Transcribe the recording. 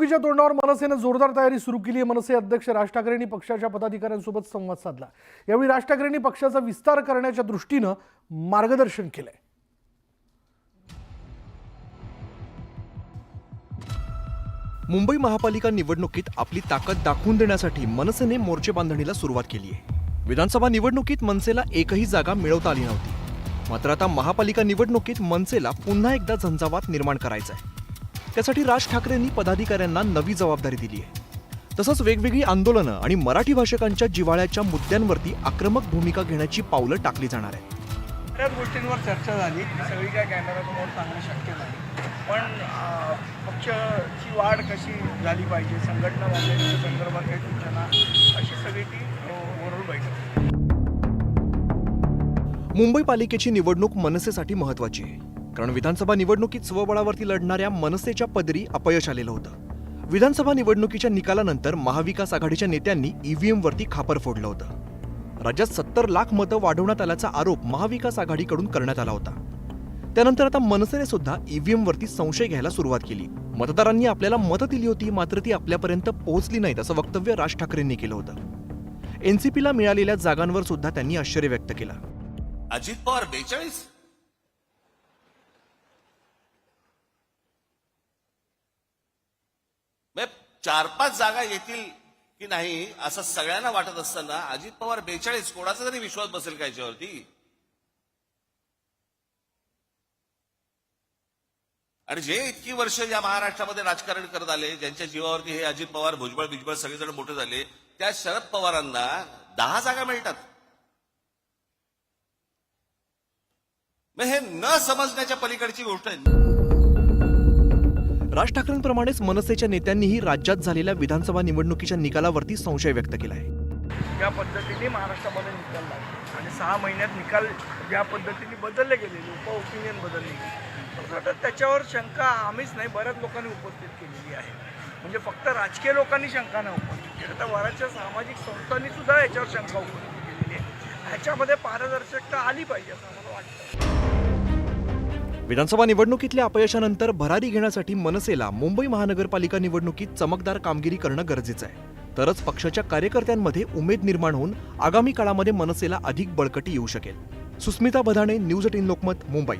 निवडणुकीच्या तोंडावर मनसेने जोरदार तयारी सुरू केली आहे। मनसे अध्यक्ष राज ठाकरेंनी पक्षाच्या पदाधिकाऱ्यांसोबत संवाद साधला। यावेळी राज ठाकरेंनी पक्षाचा विस्तार करण्याच्या दृष्टीने मार्गदर्शन केलंय। मुंबई महापालिका निवडणुकीत आपली ताकद दाखवून देण्यासाठी मनसेने मोर्चे बांधणीला सुरुवात केली आहे। विधानसभा निवडणुकीत मनसेला एकही जागा मिळवता आली नव्हती, मात्र आता महापालिका निवडणुकीत मनसेला पुन्हा एकदा झंझावात निर्माण करायचा आहे। त्यासाठी राज ठाकरेंनी पदाधिकाऱ्यांना नवी जबाबदारी दिली आहे। तसंच वेगवेगळी आंदोलनं आणि मराठी भाषकांच्या जिव्हाळ्याच्या मुद्द्यांवरती आक्रमक भूमिका घेण्याची पावलं टाकली जाणार आहेत। बऱ्याच गोष्टींवर चर्चा झाली, सगळी काय कॅमेरासमोर सांगणं शक्य नाही, पण पक्षाची वाढ कशी झाली पाहिजे, संघटना बांधण्याच्या संदर्भात काही सूचना, अशी सगळी ती ओव्हरऑल बैठक। मुंबई पालिकेची निवडणूक मनसेसाठी महत्त्वाची आहे, कारण विधानसभा निवडणुकीत स्वबळावरती लढणाऱ्या मनसेच्या पदरी अपयश आलेलं होतं। विधानसभा निवडणुकीच्या निकालानंतर महाविकास आघाडीच्या नेत्यांनी ईव्हीएमवरती खापर फोडलं होतं। राज्यात 70 लाख मतं वाढवण्यात आल्याचा आरोप महाविकास आघाडीकडून करण्यात आला होता। त्यानंतर आता मनसेने सुद्धा ईव्हीएमवरती संशय घ्यायला सुरुवात केली। मतदारांनी आपल्याला मतं दिली होती, मात्र ती आपल्यापर्यंत पोहोचली नाहीत असं वक्तव्य राज ठाकरेंनी केलं होतं। एनसीपीला मिळालेल्या जागांवर सुद्धा त्यांनी आश्चर्य व्यक्त केलं। अजित पवार 42, म्हणजे 4-5 जागा येतील की नाही असं सगळ्यांना वाटत असताना अजित पवार 42, कोणाचा तरी विश्वास बसेल का याच्यावरती? आणि जे इतकी वर्ष या महाराष्ट्रामध्ये राजकारण करत आले, ज्यांच्या जीवावरती हे अजित पवार, भुजबळ सगळेजण मोठे झाले, त्या शरद पवारांना 10 जागा मिळतात। मग हे न समजण्याच्या पलीकडची गोष्ट आहे। राज ठाकरेंप्रमाणेच मनसेच्या नेत्यांनीही राज्यात झालेल्या विधानसभा निवडणुकीच्या निकालावरती संशय व्यक्त केला आहे। ज्या पद्धतीने महाराष्ट्रामध्ये निकाल लागले आणि 6 महिन्यात निकाल ज्या पद्धतीने बदलले गेले, ओपिनियन बदलली गेली, तर त्याच्यावर शंका आम्हीच नाही, बऱ्याच लोकांनी उपस्थित केलेली आहे। म्हणजे फक्त राजकीय लोकांनी शंका नाही उपस्थित केली, तर बऱ्याचशा सामाजिक संस्थांनी सुद्धा याच्यावर शंका उपस्थित केलेली आहे। ह्याच्यामध्ये पारदर्शकता आली पाहिजे असं मला वाटतं। विधानसभा निवडणुकीतल्या अपयशानंतर भरारी घेण्यासाठी मनसेला मुंबई महानगरपालिका निवडणुकीत चमकदार कामगिरी करणं गरजेचं आहे। तरच पक्षाच्या कार्यकर्त्यांमध्ये उमेद निर्माण होऊन आगामी काळामध्ये मनसेला अधिक बळकटी येऊ शकेल। सुस्मिता बधाणे, न्यूज 18 लोकमत, मुंबई।